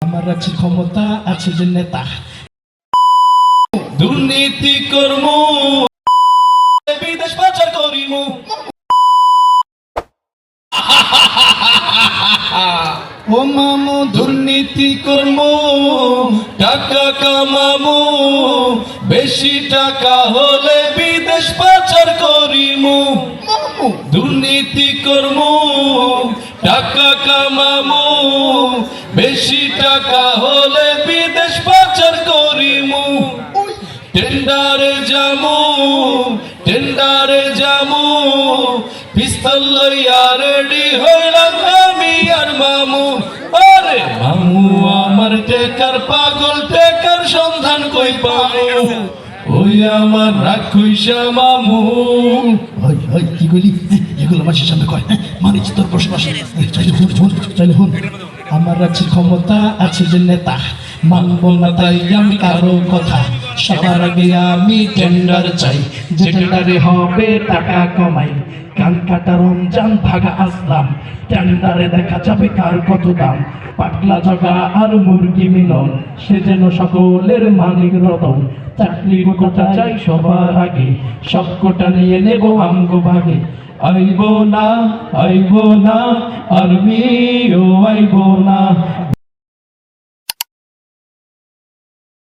আমার আছে ক্ষমতা, আছে যে নেতা, দুর্নীতি কর্ম বিদেশ পাচার করিম। ও মামু দুর্নীতি কর্ম টাকা কামামু, বেশি টাকা হলে বিদেশ পাচার করিম। দুর্নীতি কর্ম টাকা কামামু, বেশি টাকা হলে বিদেশ পাচার করিম। টেন্ডারে যামু পিস্তল লইয়া রেডি হইলাম আমি আর মামু। আরে মামু আমার টেকার পাগল, টেকার সন্ধান কই পামু, ওই আমার রাখুইসা মামু। কি বলি এগুলো মাসের সামনে কয়, মানিস তোর প্রশ্ন আসে, চাইলে হন। আমার আছে ক্ষমতা, আছে যে নেতা, মানব না তাই আমি কারো কথা। সবার আগে আমি টেন্ডার চাই, যে টেন্ডারে হবে টাকা কমাই। কান কাটা রমজান ভাগা আসলাম, টেন্ডারে দেখা যাবে কার কত দাম। পাগলা জগা আর মুরগি মিলন, সে যেন সকলের মালিক রতন। চাকরির কোটা চাই সবার আগে, সব কোটা নিয়ে নেব আমগো ভাগে। আইব না আর্মি ও আইব না,